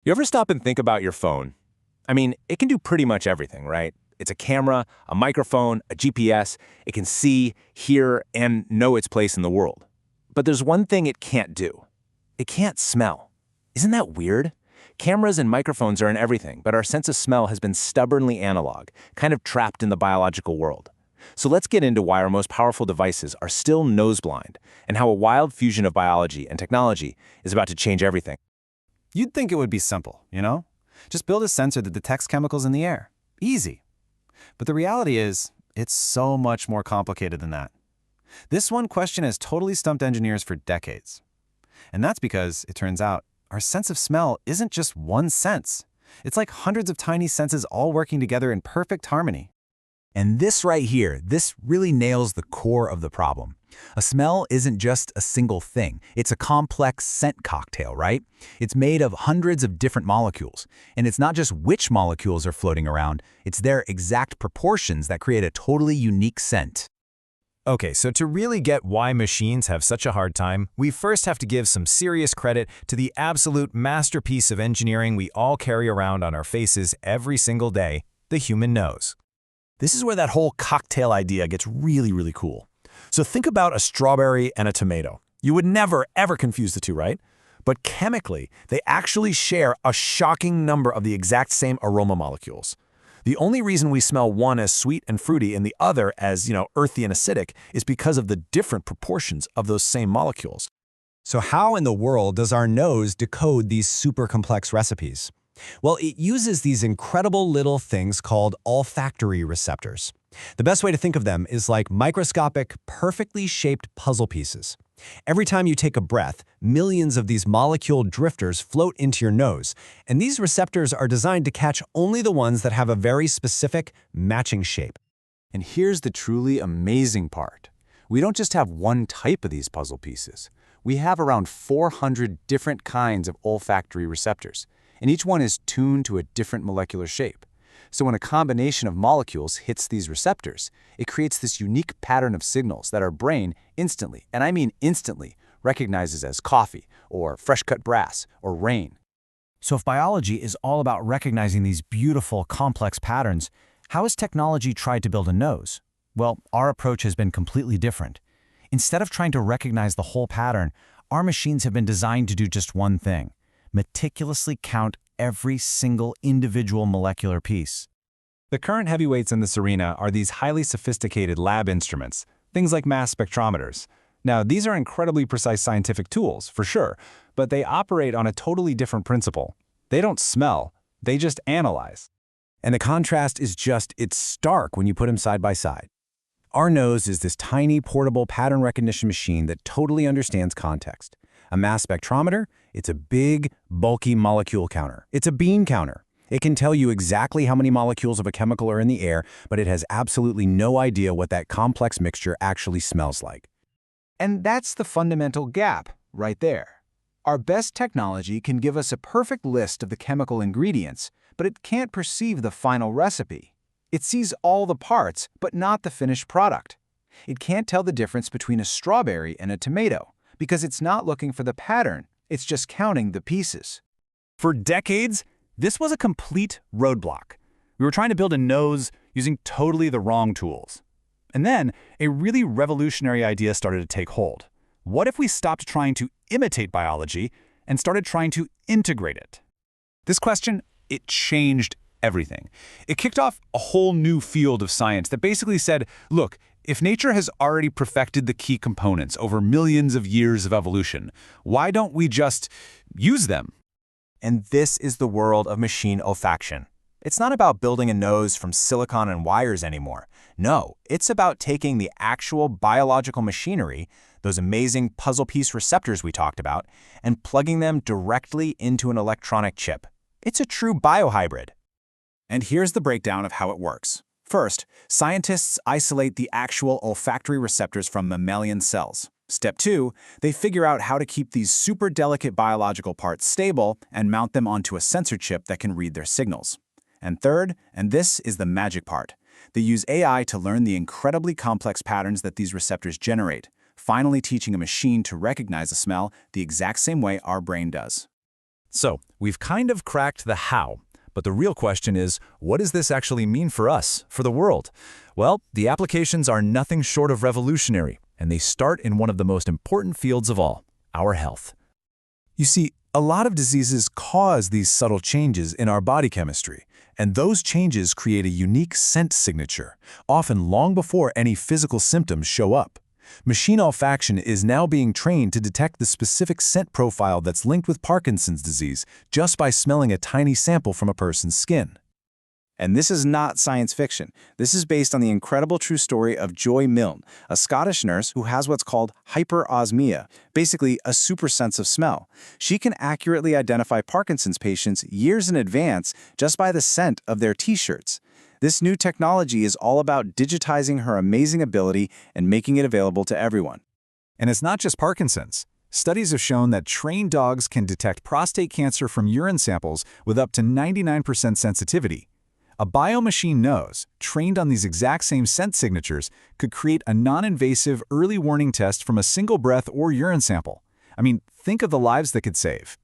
You ever stop and think about your phone? I mean, it can do pretty much everything, right? It's a camera, a microphone, a GPS. It can see, hear, and know its place in the world. But there's one thing it can't do. It can't smell. Isn't that weird? Cameras and microphones are in everything, but our sense of smell has been stubbornly analog, kind of trapped in the biological world. So let's get into why our most powerful devices are still nose-blind, and how a wild fusion of biology and technology is about to change everything. You'd think it would be simple, you know? Just build a sensor that detects chemicals in the air. Easy. But the reality is, it's so much more complicated than that. This one question has totally stumped engineers for decades. And that's because, it turns out, our sense of smell isn't just one sense. It's like hundreds of tiny senses all working together in perfect harmony. And this right here, this really nails the core of the problem. A smell isn't just a single thing. It's a complex scent cocktail, right? It's made of hundreds of different molecules. And it's not just which molecules are floating around, it's their exact proportions that create a totally unique scent. Okay, so to really get why machines have such a hard time, we first have to give some serious credit to the absolute masterpiece of engineering we all carry around on our faces every single day, the human nose. This is where that whole cocktail idea gets really cool. So think about a strawberry and a tomato. You would never, ever confuse the two, right? But chemically, they actually share a shocking number of the exact same aroma molecules. The only reason we smell one as sweet and fruity and the other as, earthy and acidic is because of the different proportions of those same molecules. So how in the world does our nose decode these super complex recipes? Well, it uses these incredible little things called olfactory receptors. The best way to think of them is like microscopic, perfectly shaped puzzle pieces. Every time you take a breath, millions of these molecule drifters float into your nose, and these receptors are designed to catch only the ones that have a very specific, matching shape. And here's the truly amazing part. We don't just have one type of these puzzle pieces. We have around 400 different kinds of olfactory receptors, and each one is tuned to a different molecular shape. So when a combination of molecules hits these receptors, it creates this unique pattern of signals that our brain instantly, and I mean instantly, recognizes as coffee, or fresh-cut brass, or rain. So if biology is all about recognizing these beautiful, complex patterns, how has technology tried to build a nose? Well, our approach has been completely different. Instead of trying to recognize the whole pattern, our machines have been designed to do just one thing: meticulously count every single individual molecular piece. The current heavyweights in this arena are these highly sophisticated lab instruments, things like mass spectrometers. Now, these are incredibly precise scientific tools, for sure, but they operate on a totally different principle. They don't smell, they just analyze. And the contrast is it's stark when you put them side by side. Our nose is this tiny, portable pattern recognition machine that totally understands context. A mass spectrometer, it's a big, bulky molecule counter. It's a bean counter. It can tell you exactly how many molecules of a chemical are in the air, but it has absolutely no idea what that complex mixture actually smells like. And that's the fundamental gap right there. Our best technology can give us a perfect list of the chemical ingredients, but it can't perceive the final recipe. It sees all the parts, but not the finished product. It can't tell the difference between a strawberry and a tomato, because it's not looking for the pattern, it's just counting the pieces. For decades, this was a complete roadblock. We were trying to build a nose using totally the wrong tools. And then, a really revolutionary idea started to take hold. What if we stopped trying to imitate biology and started trying to integrate it? This question, it changed everything. It kicked off a whole new field of science that basically said, look, if nature has already perfected the key components over millions of years of evolution, why don't we just use them? And this is the world of machine olfaction. It's not about building a nose from silicon and wires anymore. No, it's about taking the actual biological machinery, those amazing puzzle piece receptors we talked about, and plugging them directly into an electronic chip. It's a true biohybrid. And here's the breakdown of how it works. First, scientists isolate the actual olfactory receptors from mammalian cells. Step 2, they figure out how to keep these super delicate biological parts stable and mount them onto a sensor chip that can read their signals. And third, and this is the magic part, they use AI to learn the incredibly complex patterns that these receptors generate, finally teaching a machine to recognize a smell the exact same way our brain does. So, we've kind of cracked the how, but the real question is, what does this actually mean for us, for the world? Well, the applications are nothing short of revolutionary, and they start in one of the most important fields of all, our health. You see, a lot of diseases cause these subtle changes in our body chemistry, and those changes create a unique scent signature, often long before any physical symptoms show up. Machine olfaction is now being trained to detect the specific scent profile that's linked with Parkinson's disease just by smelling a tiny sample from a person's skin. And this is not science fiction. This is based on the incredible true story of Joy Milne, a Scottish nurse who has what's called hyperosmia, basically a super sense of smell. She can accurately identify Parkinson's patients years in advance just by the scent of their t-shirts. This new technology is all about digitizing her amazing ability and making it available to everyone. And it's not just Parkinson's. Studies have shown that trained dogs can detect prostate cancer from urine samples with up to 99% sensitivity. A biomachine nose, trained on these exact same scent signatures, could create a non-invasive early warning test from a single breath or urine sample. I mean, think of the lives that could save.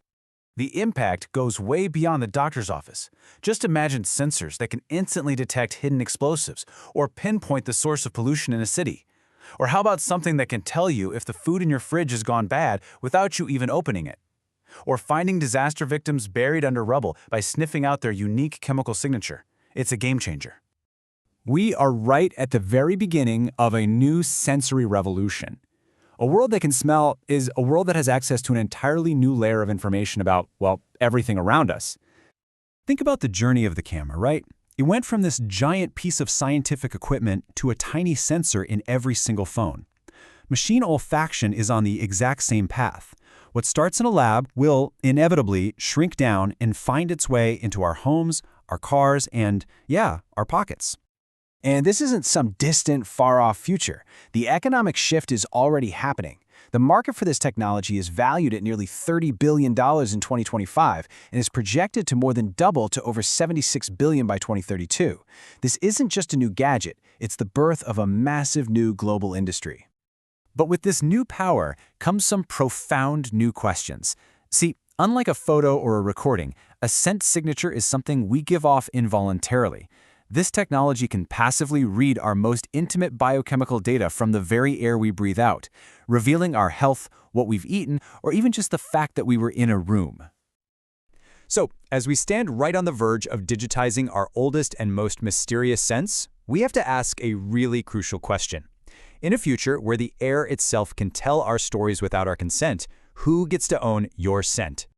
The impact goes way beyond the doctor's office. Just imagine sensors that can instantly detect hidden explosives or pinpoint the source of pollution in a city. Or how about something that can tell you if the food in your fridge has gone bad without you even opening it? Or finding disaster victims buried under rubble by sniffing out their unique chemical signature. It's a game changer. We are right at the very beginning of a new sensory revolution. A world that can smell is a world that has access to an entirely new layer of information about, well, everything around us. Think about the journey of the camera, right? It went from this giant piece of scientific equipment to a tiny sensor in every single phone. Machine olfaction is on the exact same path. What starts in a lab will inevitably shrink down and find its way into our homes, our cars, and, yeah, our pockets. And this isn't some distant, far-off future. The economic shift is already happening. The market for this technology is valued at nearly $30 billion in 2025 and is projected to more than double to over $76 billion by 2032. This isn't just a new gadget, it's the birth of a massive new global industry. But with this new power comes some profound new questions. See, unlike a photo or a recording, a scent signature is something we give off involuntarily. This technology can passively read our most intimate biochemical data from the very air we breathe out, revealing our health, what we've eaten, or even just the fact that we were in a room. So, as we stand right on the verge of digitizing our oldest and most mysterious scents, we have to ask a really crucial question. In a future where the air itself can tell our stories without our consent, who gets to own your scent?